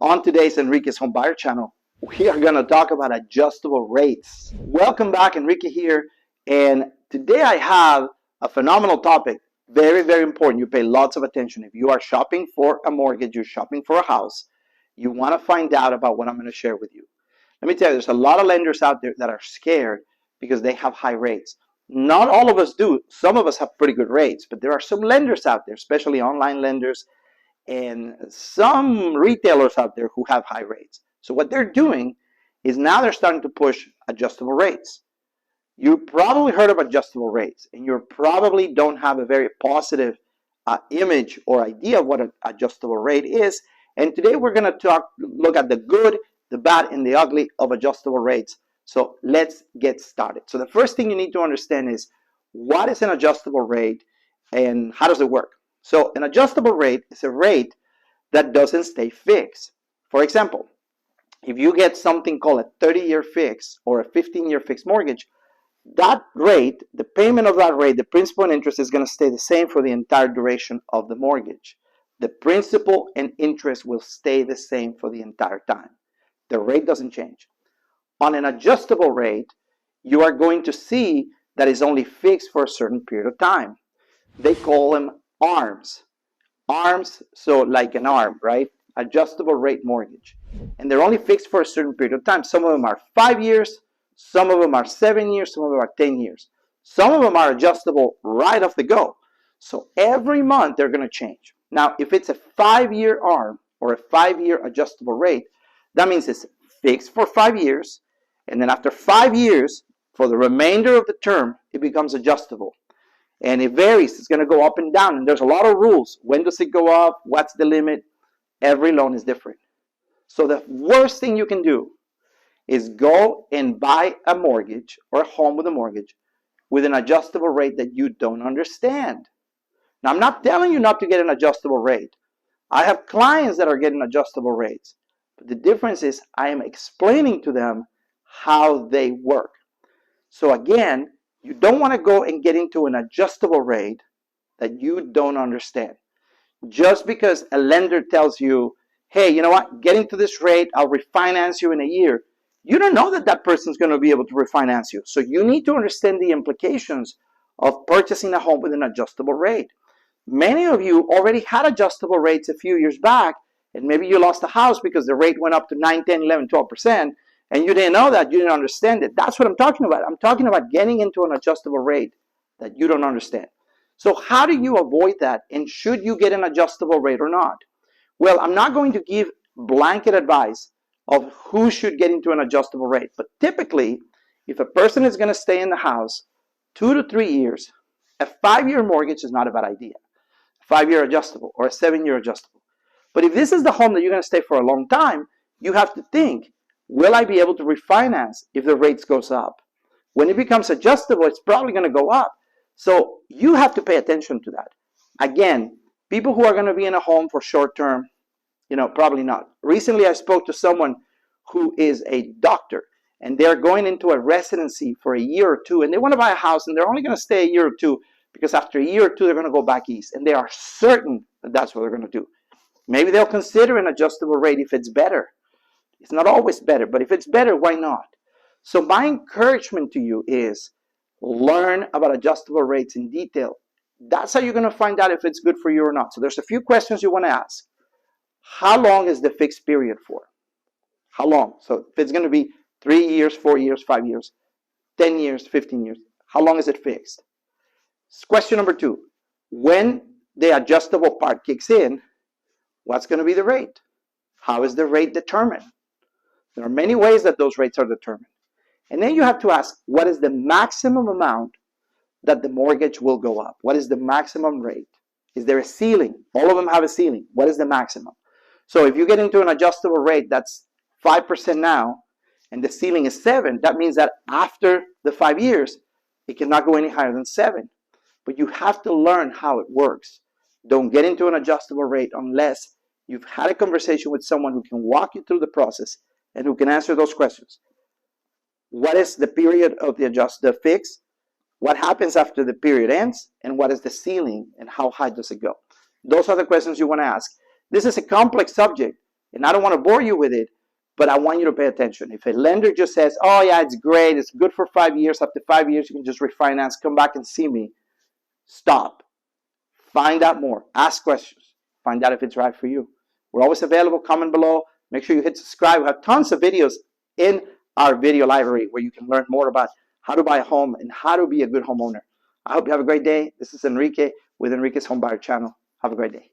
On today's Enrique's Home Buyer channel, we are going to talk about adjustable rates. Welcome back, Enrique here. And today I have a phenomenal topic. Very, very important. You pay lots of attention. If you are shopping for a mortgage, you're shopping for a house, you want to find out about what I'm going to share with you. Let me tell you, there's a lot of lenders out there that are scared because they have high rates. Not all of us do. Some of us have pretty good rates, but there are some lenders out there, especially online lenders, and some retailers out there who have high rates. So what they're doing is now they're starting to push adjustable rates. You probably heard of adjustable rates, and you probably don't have a very positive image or idea of what an adjustable rate is. And today we're going to look at the good, the bad, and the ugly of adjustable rates. So let's get started. So the first thing you need to understand is what is an adjustable rate and how does it work? So an adjustable rate is a rate that doesn't stay fixed. For example, if you get something called a 30-year fix or a 15-year fixed mortgage, that rate, the payment of that rate, the principal and interest is going to stay the same for the entire duration of the mortgage. The principal and interest will stay the same for the entire time. The rate doesn't change. On an adjustable rate, you are going to see that it's only fixed for a certain period of time. They call them ARMs. ARMs, so like an arm, right? Adjustable rate mortgage. And they're only fixed for a certain period of time. Some of them are 5 years, some of them are 7 years, some of them are 10 years. Some of them are adjustable right off the go. So every month they're going to change. Now, if it's a 5-year ARM or a 5-year adjustable rate, that means it's fixed for 5 years. And then after 5 years, for the remainder of the term, it becomes adjustable. And it varies. It's going to go up and down. And there's a lot of rules. When does it go up? What's the limit? Every loan is different. So the worst thing you can do is go and buy a mortgage or a home with a mortgage with an adjustable rate that you don't understand. Now, I'm not telling you not to get an adjustable rate. I have clients that are getting adjustable rates. But the difference is I am explaining to them how they work. So again, you don't want to go and get into an adjustable rate that you don't understand. Just because a lender tells you, hey, you know what, get into this rate, I'll refinance you in a year. You don't know that that person's going to be able to refinance you. So you need to understand the implications of purchasing a home with an adjustable rate. Many of you already had adjustable rates a few years back, and maybe you lost a house because the rate went up to 9, 10, 11, 12%, and you didn't know that, you didn't understand it. That's what I'm talking about. I'm talking about getting into an adjustable rate that you don't understand. So how do you avoid that, and should you get an adjustable rate or not? Well, I'm not going to give blanket advice of who should get into an adjustable rate, but typically, if a person is going to stay in the house 2 to 3 years, a 5-year mortgage is not a bad idea. A 5-year adjustable or a 7-year adjustable. But if this is the home that you're going to stay for a long time, you have to think, will I be able to refinance if the rates goes up? When it becomes adjustable, it's probably going to go up. So you have to pay attention to that. Again, people who are going to be in a home for short term, probably not. Recently, I spoke to someone who is a doctor, and they're going into a residency for a year or two, and they want to buy a house, and they're only going to stay a year or two because after a year or two, they're going to go back east, and they are certain that that's what they're going to do. Maybe they'll consider an adjustable rate if it's better. It's not always better, but if it's better, why not? So my encouragement to you is learn about adjustable rates in detail. That's how you're going to find out if it's good for you or not. So there's a few questions you want to ask. How long is the fixed period for? How long? So if it's going to be 3 years, 4 years, 5 years, 10 years, 15 years, how long is it fixed? Question number 2, when the adjustable part kicks in, what's going to be the rate? How is the rate determined? There are many ways that those rates are determined. And then you have to ask, what is the maximum amount that the mortgage will go up? What is the maximum rate? Is there a ceiling? All of them have a ceiling. What is the maximum? So if you get into an adjustable rate that's 5% now, and the ceiling is 7, that means that after the 5 years, it cannot go any higher than 7. But you have to learn how it works. Don't get into an adjustable rate unless you've had a conversation with someone who can walk you through the process and who can answer those questions. What is the period of the fix? What happens after the period ends? And what is the ceiling and how high does it go? Those are the questions you want to ask. This is a complex subject, And I don't want to bore you with it, but I want you to pay attention. If a lender just says, oh yeah, it's great, it's good for 5 years, after 5 years you can just refinance, come back and see me, stop. Find out more. Ask questions. Find out if it's right for you. We're always available. Comment below. Make sure you hit subscribe. We have tons of videos in our video library where you can learn more about how to buy a home and how to be a good homeowner. I hope you have a great day. This is Enrique with Enrique's Home Buyer Channel. Have a great day.